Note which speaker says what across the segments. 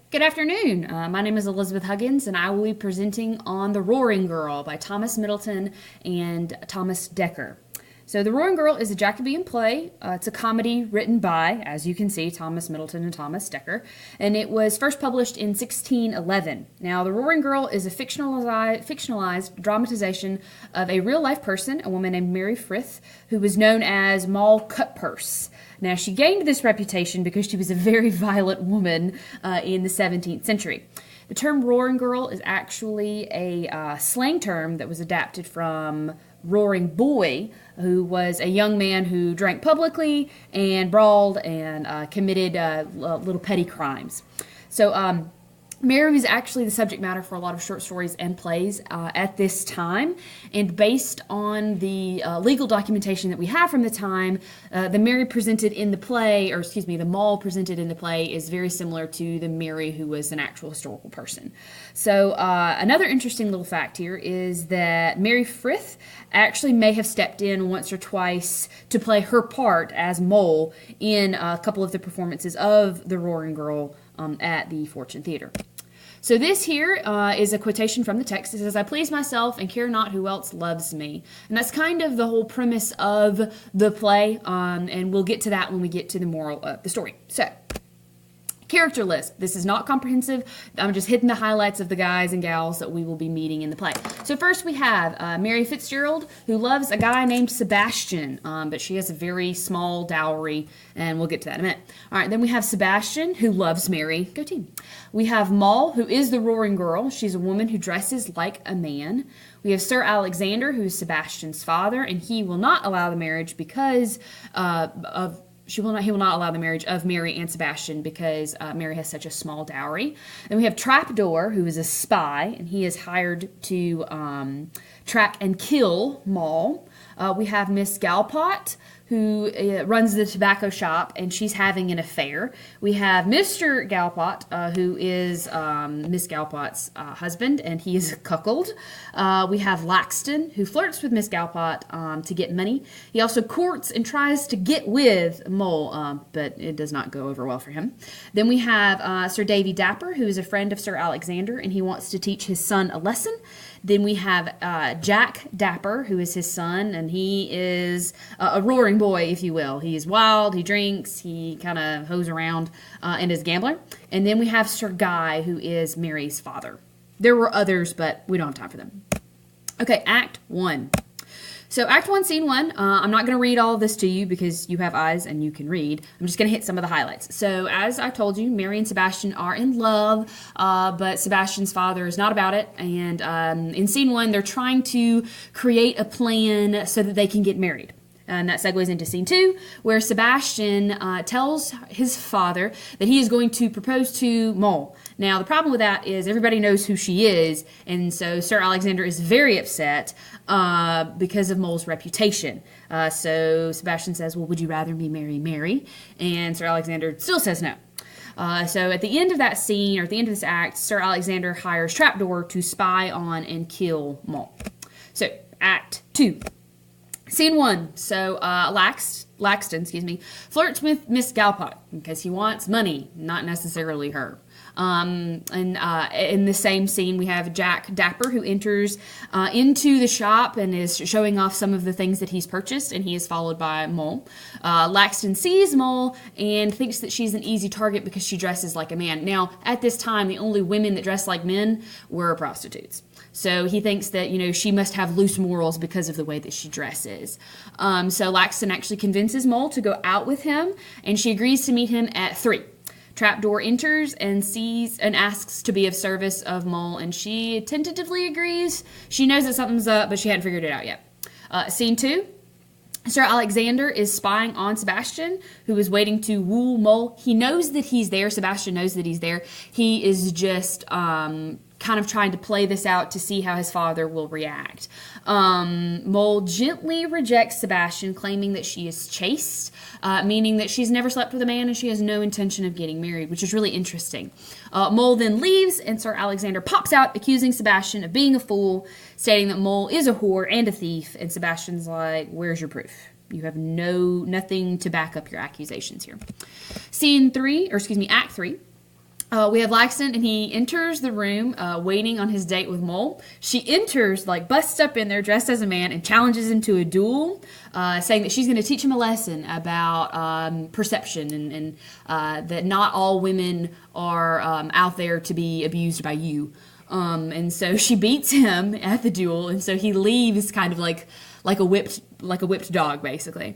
Speaker 1: Good afternoon. My name is Elizabeth Huggins, and I will be presenting on The Roaring Girl by Thomas Middleton and Thomas Dekker. So, The Roaring Girl is a Jacobean play. It's a comedy written by, as you can see, Thomas Middleton and Thomas Dekker, and it was first published in 1611. Now, The Roaring Girl is a fictionalized dramatization of a real-life person, a woman named Mary Frith, who was known as Moll Cutpurse. Now, she gained this reputation because she was a very violent woman in the 17th century. The term roaring girl is actually a slang term that was adapted from roaring boy, who was a young man who drank publicly and brawled and committed little petty crimes. So, Mary was actually the subject matter for a lot of short stories and plays at this time, and based on the legal documentation that we have from the time, the Mary presented in the play, or excuse me, the Moll presented in the play is very similar to the Mary who was an actual historical person. So another interesting little fact here is that Mary Frith actually may have stepped in once or twice to play her part as Moll in a couple of the performances of The Roaring Girl at the Fortune Theater. So this here is a quotation from the text. It says, "I please myself and care not who else loves me." And that's kind of the whole premise of the play, and we'll get to that when we get to the moral of the story. So, character list. This is not comprehensive. I'm just hitting the highlights of the guys and gals that we will be meeting in the play. So first we have Mary Fitzgerald, who loves a guy named Sebastian, but she has a very small dowry, and we'll get to that in a minute. All right, then we have Sebastian, who loves Mary. Go team. We have Moll, who is the roaring girl. She's a woman who dresses like a man. We have Sir Alexander, who is Sebastian's father, and he will not allow the marriage because he will not allow the marriage of Mary and Sebastian because Mary has such a small dowry. Then we have Trapdoor, who is a spy, and he is hired to track and kill Moll. We have Miss Galpot, who runs the tobacco shop, and she's having an affair. We have Mr. Galpot, who is Miss Galpot's husband, and he is cuckold. We have Laxton, who flirts with Miss Galpot to get money. He also courts and tries to get with Moll, but it does not go over well for him. Then we have Sir Davy Dapper, who is a friend of Sir Alexander, and he wants to teach his son a lesson. Then we have Jack Dapper, who is his son, and he is a roaring boy, if you will. He is wild, he drinks, he kind of hoes around, and is a gambler. And then we have Sir Guy, who is Mary's father. There were others, but we don't have time for them. Okay, Act 1. So Act 1, Scene 1, I'm not going to read all of this to you because you have eyes and you can read. I'm just going to hit some of the highlights. So as I told you, Mary and Sebastian are in love, but Sebastian's father is not about it. And in Scene 1, they're trying to create a plan so that they can get married. And that segues into Scene 2, where Sebastian tells his father that he is going to propose to Moll. Now, the problem with that is everybody knows who she is, and so Sir Alexander is very upset because of Moll's reputation. So Sebastian says, well, would you rather me marry Mary? And Sir Alexander still says no. So at the end of that scene, or at the end of this act, Sir Alexander hires Trapdoor to spy on and kill Moll. So, Act 2. Scene 1. So Laxton, flirts with Miss Galpot because he wants money, not necessarily her. And in the same scene, we have Jack Dapper, who enters into the shop and is showing off some of the things that he's purchased, and he is followed by Moll. Laxton sees Moll and thinks that she's an easy target because she dresses like a man. Now, at this time, the only women that dressed like men were prostitutes. So he thinks that, she must have loose morals because of the way that she dresses. So Laxton actually convinces Moll to go out with him, and she agrees to meet him at 3. Trapdoor enters and sees and asks to be of service of Moll, and she tentatively agrees. She knows that something's up, but she hadn't figured it out yet. Scene 2. Sir Alexander is spying on Sebastian, who is waiting to woo Moll. He knows that he's there. Sebastian knows that he's there. He is just kind of trying to play this out to see how his father will react. Moll gently rejects Sebastian, claiming that she is chaste, meaning that she's never slept with a man and she has no intention of getting married, which is really interesting. Moll then leaves, and Sir Alexander pops out, accusing Sebastian of being a fool, stating that Moll is a whore and a thief, and Sebastian's like, where's your proof? You have nothing to back up your accusations here. Act 3. We have Laxton, and he enters the room waiting on his date with Mole. She enters, like, busts up in there dressed as a man and challenges him to a duel, saying that she's going to teach him a lesson about perception and that not all women are out there to be abused by you. And so she beats him at the duel, and so he leaves kind of like a whipped dog, basically.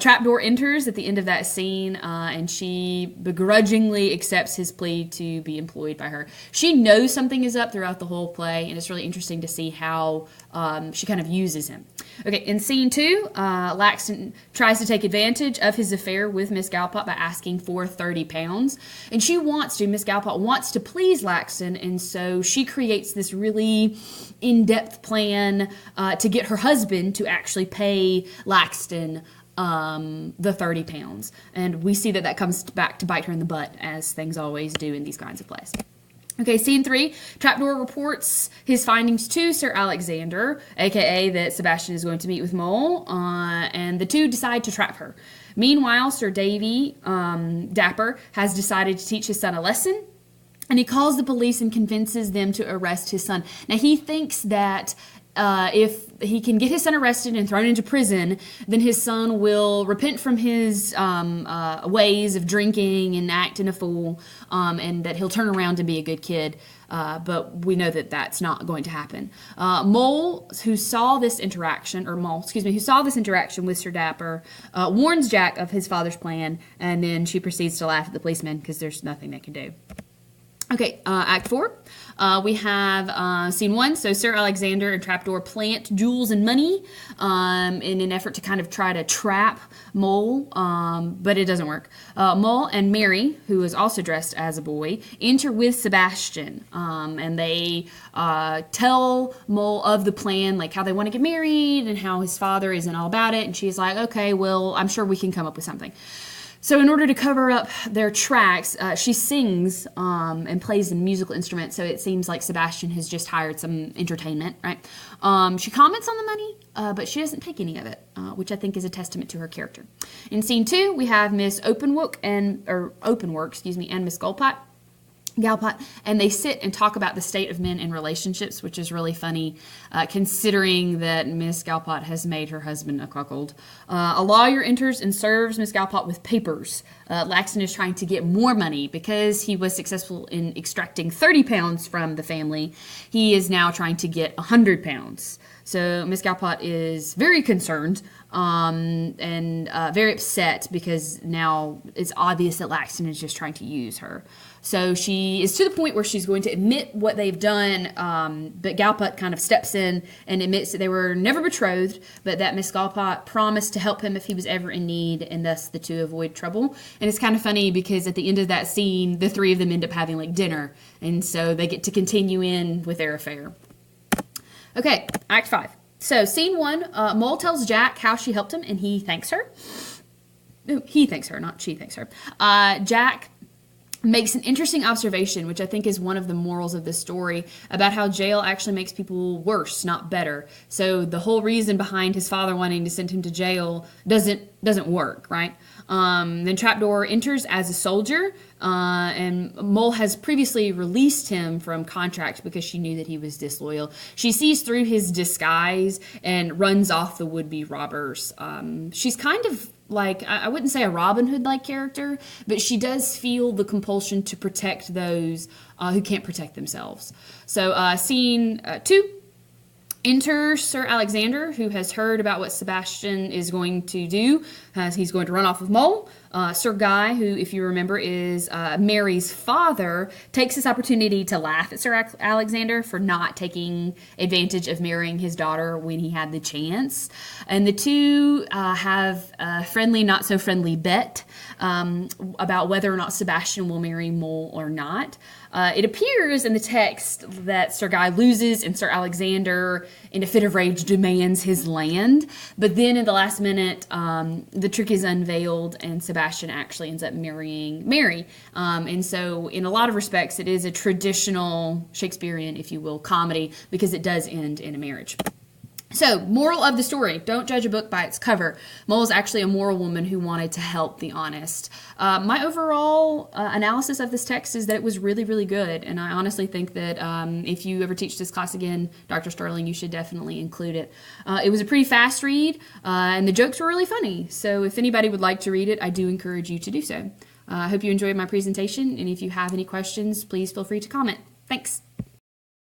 Speaker 1: Trapdoor enters at the end of that scene, and she begrudgingly accepts his plea to be employed by her. She knows something is up throughout the whole play, and it's really interesting to see how she kind of uses him. Okay, in scene 2, Laxton tries to take advantage of his affair with Miss Galpot by asking for 30 pounds. And Miss Galpot wants to please Laxton, and so she creates this really in-depth plan to get her husband to actually pay Laxton the 30 pounds. And we see that comes back to bite her in the butt, as things always do in these kinds of plays. Okay, scene 3, Trapdoor reports his findings to Sir Alexander, aka that Sebastian is going to meet with Mole, and the two decide to trap her. Meanwhile, Sir Davy Dapper has decided to teach his son a lesson, and he calls the police and convinces them to arrest his son. Now, he thinks that if he can get his son arrested and thrown into prison, then his son will repent from his ways of drinking and acting a fool, and that he'll turn around and be a good kid. But we know that that's not going to happen. Mole, who saw this interaction with Sir Dapper, warns Jack of his father's plan, and then she proceeds to laugh at the policeman because there's nothing they can do. Okay, Act 4. We have Scene 1. So Sir Alexander and Trapdoor plant jewels and money in an effort to kind of try to trap Mole, but it doesn't work. Mole and Mary, who is also dressed as a boy, enter with Sebastian, and they tell Mole of the plan, like how they want to get married and how his father isn't all about it, and she's like, okay, well, I'm sure we can come up with something. So in order to cover up their tracks, she sings and plays a musical instrument, so it seems like Sebastian has just hired some entertainment, right? She comments on the money, but she doesn't take any of it, which I think is a testament to her character. In Scene 2, we have Miss Openwork and Miss Galpot, and they sit and talk about the state of men in relationships, which is really funny, considering that Miss Galpot has made her husband a cuckold. A lawyer enters and serves Miss Galpot with papers. Laxton is trying to get more money because he was successful in extracting 30 pounds from the family. He is now trying to get 100 pounds. So Miss Galpot is very concerned and very upset because now it's obvious that Laxton is just trying to use her. So she is to the point where she's going to admit what they've done, but Galpot kind of steps in and admits that they were never betrothed, but that Miss Galpot promised to help him if he was ever in need, and thus the two avoid trouble. And it's kind of funny because at the end of that scene, the three of them end up having like dinner, and so they get to continue in with their affair. Okay, Act 5. So, Scene 1, Mole tells Jack how she helped him, and he thanks her. No, he thanks her, not she thanks her. Jack makes an interesting observation, which I think is one of the morals of this story, about how jail actually makes people worse, not better. So the whole reason behind his father wanting to send him to jail doesn't work, right? Then Trapdoor enters as a soldier, and Mole has previously released him from contract because she knew that he was disloyal. She sees through his disguise and runs off the would-be robbers. She's kind of like, I wouldn't say a Robin Hood-like character, but she does feel the compulsion to protect those who can't protect themselves. So Scene 2. Enter Sir Alexander, who has heard about what Sebastian is going to do. He's going to run off with Mole. Sir Guy, who, if you remember, is Mary's father, takes this opportunity to laugh at Sir Alexander for not taking advantage of marrying his daughter when he had the chance. And the two have a friendly, not so friendly bet about whether or not Sebastian will marry Mole or not. It appears in the text that Sir Guy loses and Sir Alexander, in a fit of rage, demands his land. But then in the last minute, the trick is unveiled and Sebastian actually ends up marrying Mary. And so in a lot of respects, it is a traditional Shakespearean, if you will, comedy because it does end in a marriage. So, moral of the story, don't judge a book by its cover. Mole is actually a moral woman who wanted to help the honest. My overall analysis of this text is that it was really, really good. And I honestly think that if you ever teach this class again, Dr. Sterling, you should definitely include it. It was a pretty fast read, and the jokes were really funny. So if anybody would like to read it, I do encourage you to do so. I hope you enjoyed my presentation, and if you have any questions, please feel free to comment. Thanks.